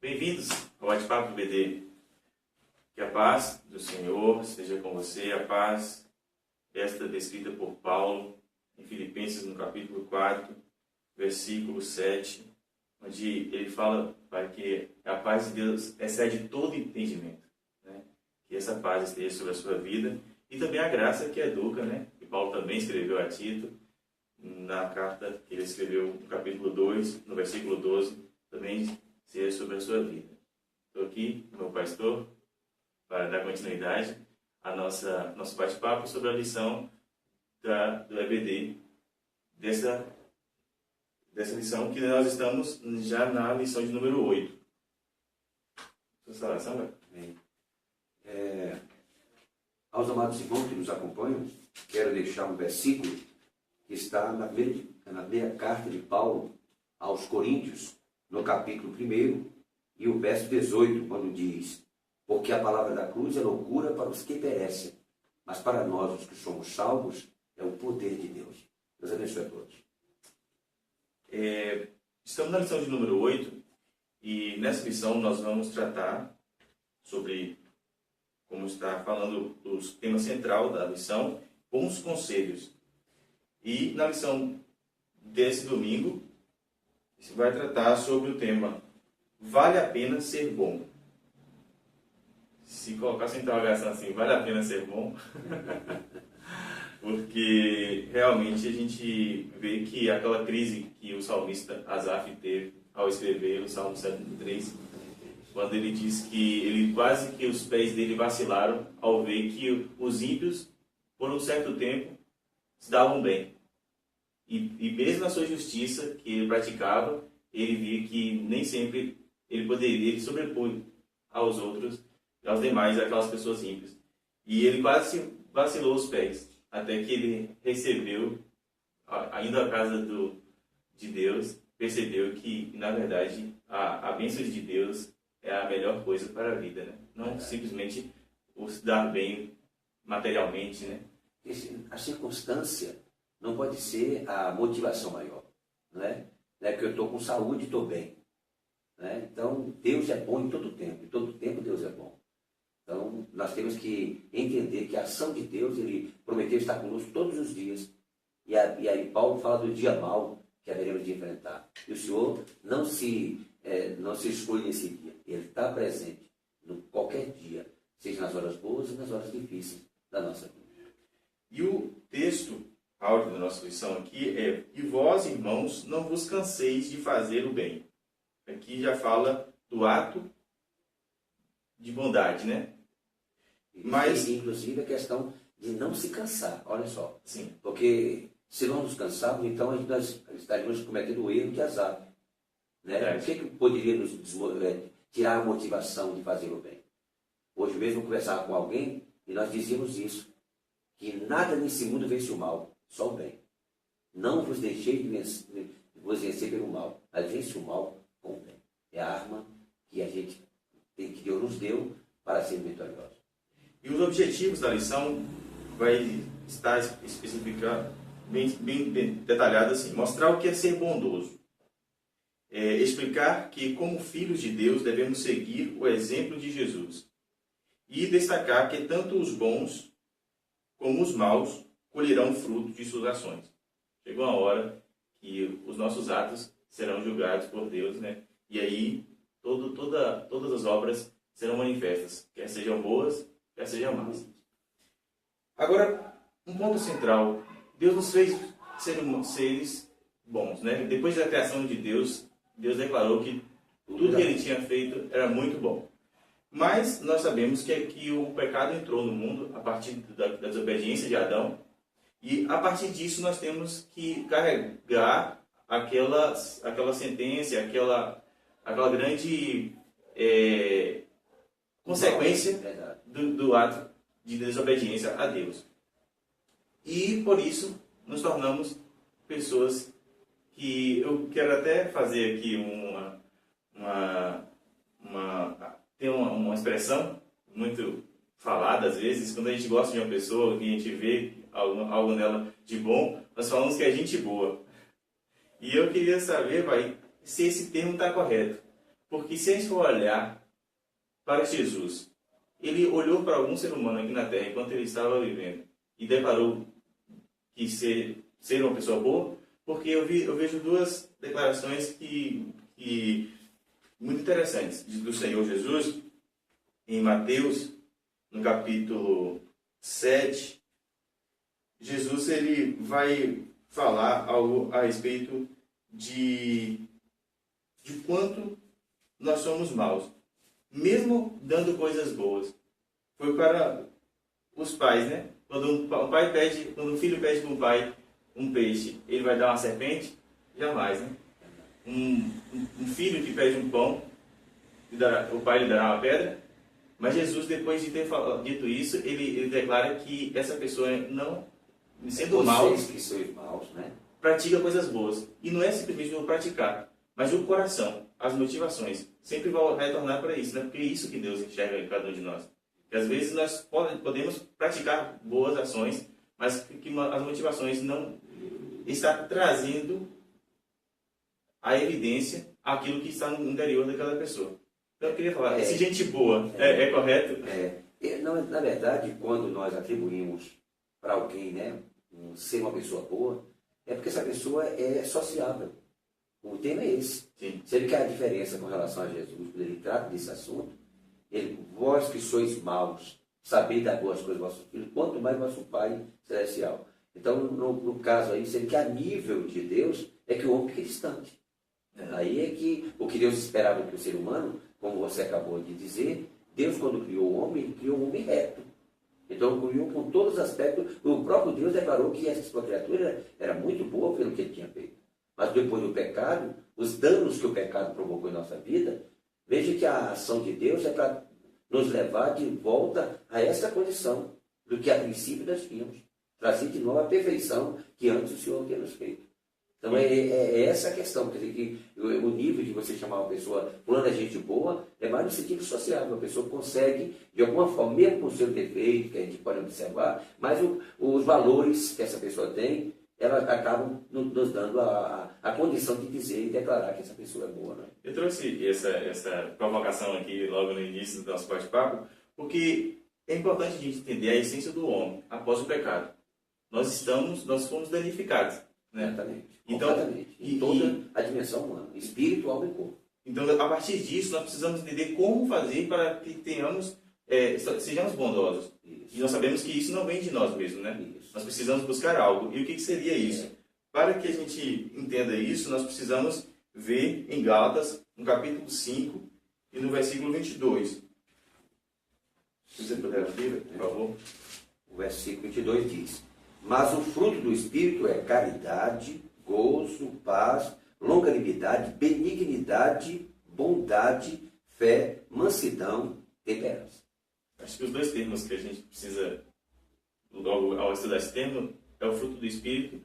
Bem-vindos ao Bate-Papo do BD. Que a paz do Senhor esteja com você, a paz esta descrita por Paulo em Filipenses no capítulo 4, versículo 7, onde ele fala para que a paz de Deus excede todo entendimento, né? Que essa paz esteja sobre a sua vida e também a graça que educa, né? Que Paulo também escreveu a Tito na carta que ele escreveu no capítulo 2, no versículo 12, também seja sobre a sua vida. Estou aqui com o meu pastor para dar continuidade a nosso bate-papo sobre a lição do EBD, dessa lição que nós estamos já na lição de número 8. Sua instalação, velho? Aos amados irmãos que nos acompanham, quero deixar um versículo que está na primeira carta de Paulo aos Coríntios, no capítulo 1 e o verso 18, quando diz: porque a palavra da cruz é loucura para os que perecem, mas para nós, os que somos salvos, é o poder de Deus. Deus abençoe a todos. Estamos na lição de número 8 e nessa lição nós vamos tratar sobre, como está falando, o tema central da lição, bons conselhos. E na lição desse domingo, você vai tratar sobre o tema vale a pena ser bom. Se colocasse em interrogação assim, vale a pena ser bom? Porque realmente a gente vê que aquela crise que o salmista Asaf teve ao escrever o Salmo 73, quando ele diz que ele quase que os pés dele vacilaram ao ver que os ímpios, por um certo tempo, se davam bem. E mesmo na sua justiça que ele praticava, ele via que nem sempre ele sobrepõe aos outros, aos demais, aquelas pessoas ímpias. E ele quase vacilou os pés, até que ele recebeu, ainda a casa de Deus, percebeu que, na verdade, a bênção de Deus é a melhor coisa para a vida, né? Não simplesmente o se dar bem materialmente, né? A circunstância não pode ser a motivação maior, não é? Não é que eu estou com saúde e estou bem, né? Então, Deus é bom em todo tempo, em todo tempo Deus é bom. Então, nós temos que entender que a ação de Deus, Ele prometeu estar conosco todos os dias. E aí Paulo fala do dia mau que haveremos de enfrentar. E o Senhor não se exclui nesse dia. Ele está presente em qualquer dia, seja nas horas boas e nas horas difíceis da nossa vida. E o texto áudio da nossa lição aqui é: e vós, irmãos, não vos canseis de fazer o bem. Aqui já fala do ato de bondade, né? Mas, inclusive, a questão de não se cansar, olha só. Sim. Porque se não nos cansarmos, então nós estaríamos cometendo o erro de Asaf, né? O que poderia nos tirar a motivação de fazer o bem? Hoje mesmo eu conversava com alguém e nós dizíamos isso, que nada nesse mundo vence o mal, só o bem. Não vos deixei de vos vencer pelo mal, mas vence o mal com o bem. É a arma que Deus nos deu para ser vitorioso. E os objetivos da lição vai estar especificado, bem detalhado assim: mostrar o que é ser bondoso, explicar que como filhos de Deus devemos seguir o exemplo de Jesus e destacar que tanto os bons como os maus colherão fruto de suas ações. Chegou a hora que os nossos atos serão julgados por Deus, né? E aí todas as obras serão manifestas, quer sejam boas, quer sejam más. Agora, um ponto central: Deus nos fez seres bons, né? Depois da criação de Deus, Deus declarou que tudo que Ele tinha feito era muito bom. Mas nós sabemos que o pecado entrou no mundo a partir da desobediência de Adão, e a partir disso nós temos que carregar aquela sentença, aquela grande consequência do ato de desobediência a Deus. E por isso nos tornamos pessoas que eu quero até fazer aqui tem uma expressão muito falada às vezes, quando a gente gosta de uma pessoa, que a gente vê algo nela de bom, nós falamos que é gente boa. E eu queria saber, se esse termo está correto. Porque se a gente for olhar para Jesus, ele olhou para algum ser humano aqui na Terra enquanto ele estava vivendo e deparou que ser uma pessoa boa, porque eu vejo duas declarações que muito interessantes do Senhor Jesus em Mateus, no capítulo 7. Jesus ele vai falar algo a respeito de quanto nós somos maus, mesmo dando coisas boas. Foi para os pais, né? Quando um filho pede para um pai um peixe, ele vai dar uma serpente? Jamais, né? Um filho que pede um pão, o pai lhe dará uma pedra? Mas Jesus, depois de ter dito isso, ele declara que essa pessoa não, sendo mal, Vocês que sois maus, né? pratica coisas boas. E não é simplesmente o praticar, mas o coração, as motivações, sempre vão retornar para isso, né? Porque é isso que Deus enxerga em cada um de nós. Que às vezes nós podemos praticar boas ações, mas que as motivações não estão trazendo a evidência aquilo que está no interior daquela pessoa. Então eu queria falar, se gente boa é correto? Na verdade, quando nós atribuímos para alguém, né, ser uma pessoa boa, é porque essa pessoa é sociável. O tema é esse. Sim. Se ele quer a diferença com relação a Jesus, quando ele trata desse assunto, vós que sois maus, sabeis dar boas coisas ao vosso filho, quanto mais vosso Pai Celestial. Então, no caso aí, se ele quer a nível de Deus, é que o homem fica distante. Aí é que o que Deus esperava do ser humano, como você acabou de dizer, Deus, quando criou o homem, ele criou o homem reto. Então, criou com todos os aspectos. O próprio Deus declarou que essa sua criatura era muito boa pelo que ele tinha feito. Mas depois do pecado, os danos que o pecado provocou em nossa vida, veja que a ação de Deus é para nos levar de volta a essa condição do que a princípio nós tínhamos. Trazer de novo a perfeição que antes o Senhor tinha nos feito. Então é essa a questão, quer dizer, que o nível de você chamar uma pessoa fulana de gente boa é mais no sentido social. A pessoa consegue, de alguma forma, mesmo com o seu defeito, que a gente pode observar, mas os valores que essa pessoa tem, elas acabam nos dando a condição de dizer e declarar que essa pessoa é boa. Né? Eu trouxe essa provocação aqui logo no início do nosso bate-papo, porque é importante a gente entender a essência do homem após o pecado. Nós fomos danificados. Né? Exatamente. Então, completamente. Em toda a dimensão humana, espírito, alma e corpo. Então, a partir disso, nós precisamos entender como fazer para que sejamos bondosos. Isso. E nós sabemos que isso não vem de nós mesmos, né? Isso. Nós precisamos buscar algo. E o que seria isso? Para que a gente entenda isso, nós precisamos ver em Gálatas, no capítulo 5 e no versículo 22. Se você puder abrir, por favor. O versículo 22 diz: mas o fruto do Espírito é caridade, gozo, paz, longanimidade, benignidade, bondade, fé, mansidão, temperança. Acho que os dois termos que a gente precisa, logo ao estudar esse termo, é o fruto do Espírito,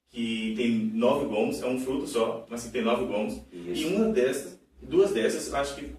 que tem 9 gomos, é um fruto só, mas que tem 9 gomos. Isso. E duas dessas, acho que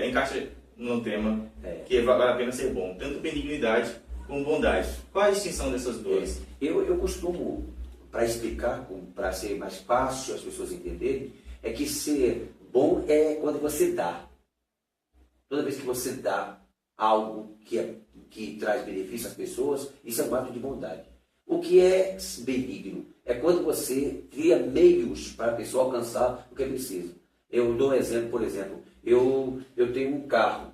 encaixa num tema que vale a pena ser bom. Tanto benignidade como bondade. Qual a distinção dessas duas? Eu costumo, para explicar, para ser mais fácil as pessoas entenderem, é que ser bom é quando você dá. Toda vez que você dá algo que traz benefício às pessoas, isso é um ato de bondade. O que é benigno? É quando você cria meios para a pessoa alcançar o que precisa. Eu dou um exemplo, por exemplo, eu tenho um carro.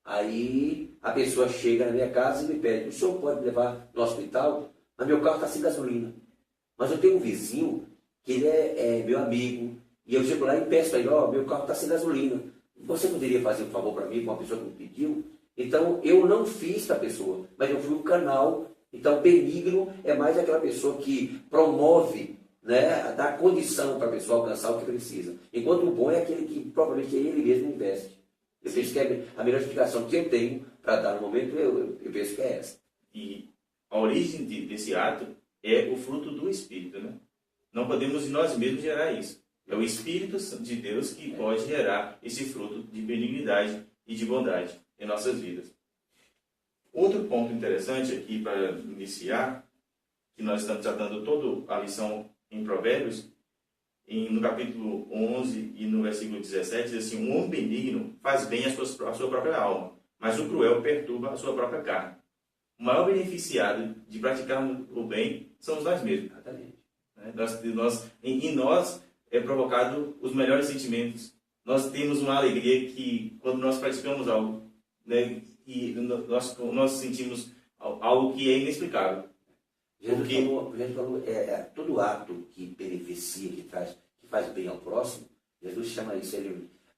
Aí a pessoa chega na minha casa e me pede: o senhor pode me levar no hospital? Mas meu carro está sem gasolina. Mas eu tenho um vizinho que ele é meu amigo. E eu chego lá e peço a ele: meu carro está sem gasolina. Você poderia fazer um favor para mim, com uma pessoa que me pediu? Então eu não fiz para a pessoa, mas eu fui um canal. Então benigno é mais aquela pessoa que promove, né, dá condição para a pessoa alcançar o que precisa. Enquanto o bom é aquele que provavelmente ele mesmo investe. Eu penso que é a melhor explicação que eu tenho para dar no momento, eu penso que é essa. E a origem desse ato é o fruto do Espírito, né? Não podemos de nós mesmos gerar isso. É o Espírito de Deus que pode gerar esse fruto de benignidade e de bondade em nossas vidas. Outro ponto interessante aqui para iniciar, que nós estamos tratando toda a lição em Provérbios, no capítulo 11 e no versículo 17, diz assim: um homem benigno faz bem à sua própria alma, mas o cruel perturba a sua própria carne. O maior beneficiado de praticarmos o bem somos nós mesmos. Exatamente. Em nós é provocado os melhores sentimentos. Nós temos uma alegria que, quando nós praticamos algo, né, e nós sentimos algo que é inexplicável. Jesus falou, todo ato que beneficia, que faz bem ao próximo, Jesus chama isso,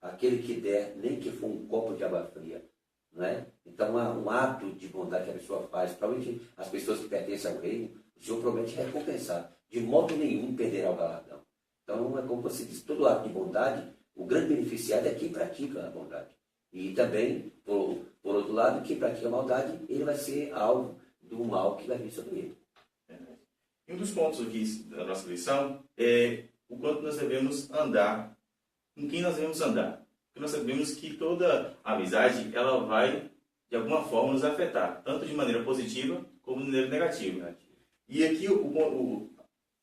aquele que der, nem que for um copo de água fria. Não é? Então, um ato de bondade que a pessoa faz, provavelmente as pessoas que pertencem ao reino, o Senhor promete recompensar. De modo nenhum perderá o galardão. Então, é como você diz, todo ato de bondade, o grande beneficiado é quem pratica a bondade. E também, por outro lado, quem pratica a maldade, ele vai ser alvo do mal que vai vir sobre ele. E um dos pontos aqui da nossa lição é o quanto nós devemos andar, com quem nós devemos andar. Porque nós sabemos que toda amizade, ela vai, de alguma forma, nos afetar, tanto de maneira positiva como de maneira negativa. E aqui o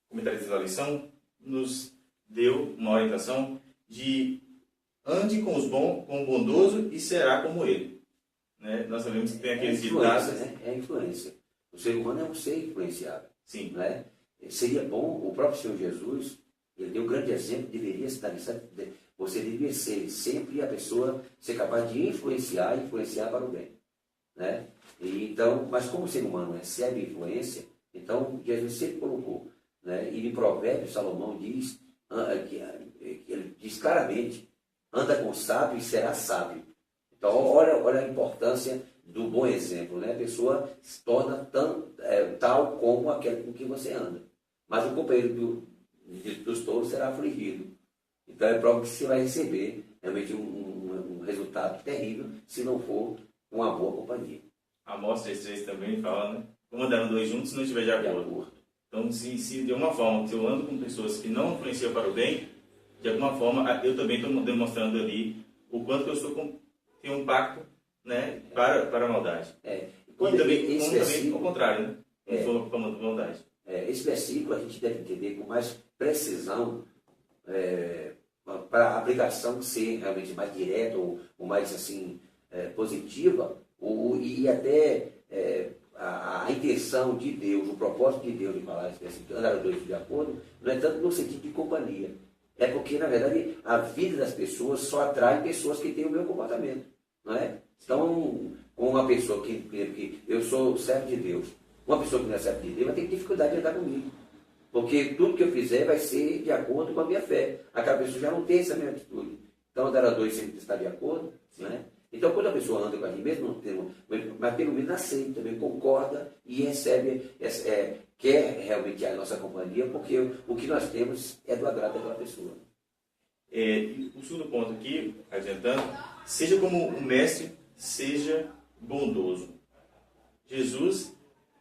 comentarista da lição nos deu uma orientação de ande com o bondoso e será como ele. Né? Nós sabemos que tem aqueles ditados... Né? É a influência. O ser humano é um ser influenciável. Sim. Né? Seria bom, o próprio Senhor Jesus, ele deu um grande exemplo, deveria se dar você deveria ser sempre a pessoa, ser capaz de influenciar para o bem. Né? Então, mas como o ser humano recebe influência, então Jesus sempre colocou. Né? E em Provérbios, Salomão diz, ele diz claramente, anda com o sábio e será sábio. Então, olha a importância do bom exemplo. Né? A pessoa se torna tal como aquele com quem você anda. Mas o companheiro dos tolos será afligido. Então é prova que você vai receber realmente um resultado terrível se não for uma boa companhia. Amós 3,3 também fala, né? Como andaram dois juntos se não estiver de acordo. Então, se de alguma forma, se eu ando com pessoas que não influenciam para o bem, de alguma forma, eu também estou demonstrando ali o quanto que eu tenho um pacto, né, para a maldade. E também ao contrário, né? Não for para a maldade. Esse versículo a gente deve entender com mais precisão, para a aplicação ser realmente mais direta ou mais assim, positiva, e até a intenção de Deus, o propósito de Deus de falar esse versículo, andar os dois de acordo, não é tanto no sentido de companhia. É porque, na verdade, a vida das pessoas só atrai pessoas que têm o meu comportamento. Não é? Então, uma pessoa que eu sou servo de Deus, uma pessoa que não é servo de Deus vai ter dificuldade de andar comigo. Porque tudo que eu fizer vai ser de acordo com a minha fé. Aquela pessoa já não tem essa mesma atitude. Então, andar a dois sempre está de acordo. Né? Então, quando a pessoa anda com a gente, mesmo não tendo, mas pelo menos aceita, também concorda e recebe, quer realmente a nossa companhia, porque o que nós temos é do agrado daquela pessoa. E o segundo ponto aqui, adiantando, seja como um mestre, seja bondoso. Jesus,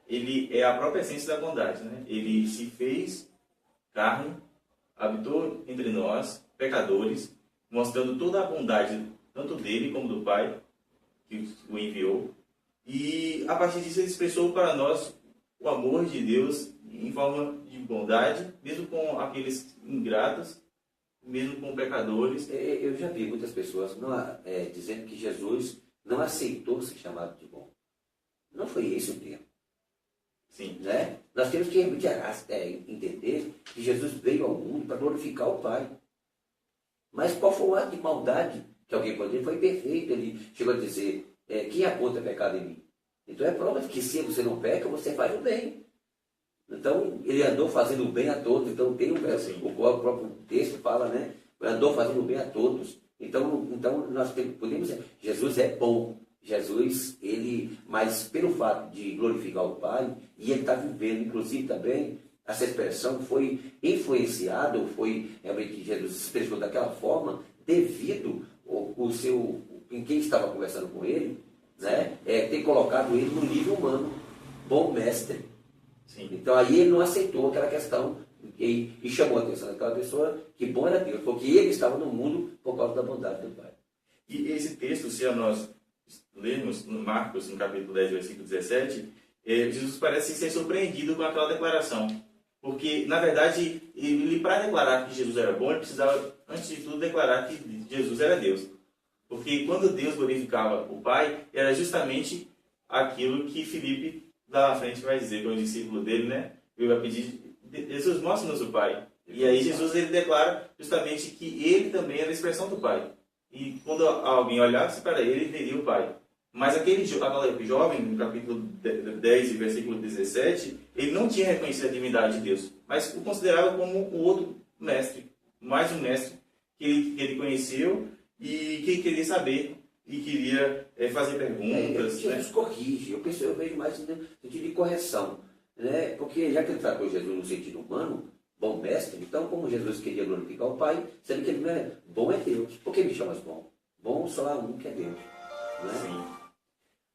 ele é a própria essência da bondade, né? Ele se fez carne, habitou entre nós, pecadores, mostrando toda a bondade, tanto dele como do Pai, que o enviou. E a partir disso ele expressou para nós o amor de Deus em forma de bondade, mesmo com aqueles ingratos, mesmo com pecadores. Eu já vi muitas pessoas dizendo que Jesus não aceitou ser chamado de bom. Não foi esse o termo. Sim. Né? Nós temos que entender que Jesus veio ao mundo para glorificar o Pai. Mas qual foi o ato de maldade que alguém pode dizer? Foi perfeito. Ele chegou a dizer, quem aponta pecado em mim? Então é prova de que se você não peca, você faz o bem. Então, ele andou fazendo o bem a todos. Então, tem o próprio texto fala, né? Andou fazendo o bem a todos. Então nós podemos dizer, Jesus é bom. Jesus, mas pelo fato de glorificar o Pai, e ele está vivendo, inclusive também, essa expressão foi influenciada, ou foi realmente Jesus se expressou daquela forma, devido em quem estava conversando com ele, né? Ter colocado ele no nível humano, bom mestre. Sim. Então aí ele não aceitou aquela questão e chamou a atenção daquela pessoa que bom era Deus, porque ele estava no mundo por causa da bondade do Pai. E esse texto, se nós lermos no Marcos, no capítulo 10, versículo 17, Jesus parece ser surpreendido com aquela declaração. Porque, na verdade, ele para declarar que Jesus era bom, ele precisava, antes de tudo, declarar que Jesus era Deus. Porque quando Deus glorificava o Pai, era justamente aquilo que Filipe, lá na frente, vai dizer, que é o discípulo dele, né? Ele vai pedir, Jesus, mostra-nos o Pai. E aí Jesus ele declara justamente que ele também era a expressão do Pai. E quando alguém olhasse para ele, ele veria o Pai. Mas aquele jovem, no capítulo 10, versículo 17, ele não tinha reconhecido a divindade de Deus, mas o considerava como um outro mestre, mais um mestre que ele conheceu e que ele queria saber e queria fazer perguntas. Jesus corrige, eu vejo mais no sentido de correção, né? Porque já que ele tratou Jesus no sentido humano, bom mestre, então como Jesus queria glorificar o Pai, sendo que ele não é bom é Deus, por que me chamas bom? Bom só há um que é Deus. Né? Sim.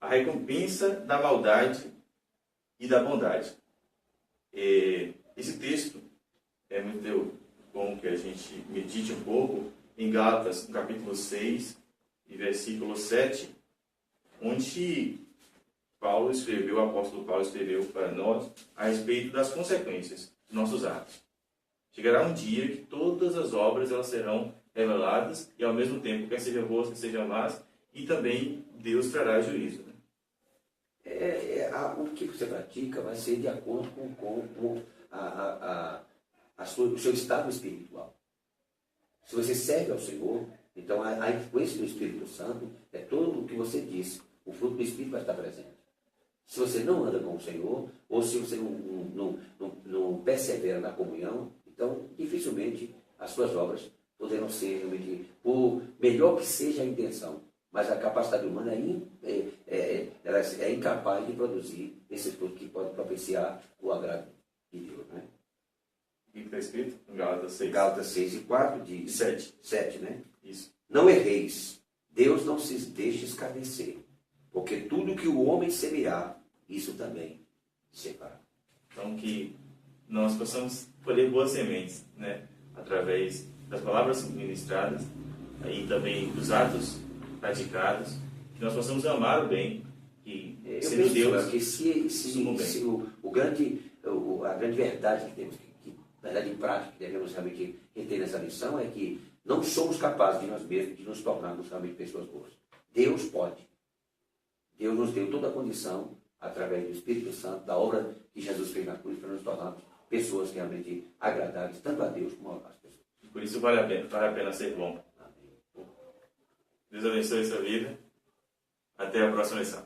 A recompensa da maldade e da bondade. Esse texto é muito bom que a gente medite um pouco em Gálatas, no capítulo 6 e versículo 7, onde o apóstolo Paulo escreveu para nós a respeito das consequências dos nossos atos. Chegará um dia que todas as obras elas serão reveladas e ao mesmo tempo, quer sejam boas, quer sejam más, e também Deus trará juízo. Né? O que você pratica vai ser de acordo com o seu estado espiritual. Se você serve ao Senhor, então a influência do Espírito Santo é tudo o que você disse. O fruto do Espírito vai estar presente. Se você não anda com o Senhor, ou se você não persevera na comunhão, então dificilmente as suas obras poderão ser realmente, por melhor que seja a intenção, mas a capacidade humana ela é incapaz de produzir esse fruto que pode propiciar o agrado de Deus. Né? O que está escrito? Em Gálatas 6. Gálatas 6 e 4 diz... 7, né? Isso. Não erreis, Deus não se deixe escarnecer, porque tudo que o homem semear, isso também separará. Então, que nós possamos colher boas sementes, né? Através das palavras ministradas, aí também dos atos praticados, que nós possamos amar o bem, que sendo Deus, que a grande verdade que temos, verdade prática que devemos realmente ter nessa lição é que não somos capazes de nós mesmos de nos tornarmos realmente pessoas boas. Deus pode. Deus nos deu toda a condição, através do Espírito Santo, da obra que Jesus fez na cruz, para nos tornarmos pessoas realmente agradáveis, tanto a Deus como às pessoas. Por isso vale a pena ser bom. Amém. Deus abençoe a sua vida. Até a próxima lição.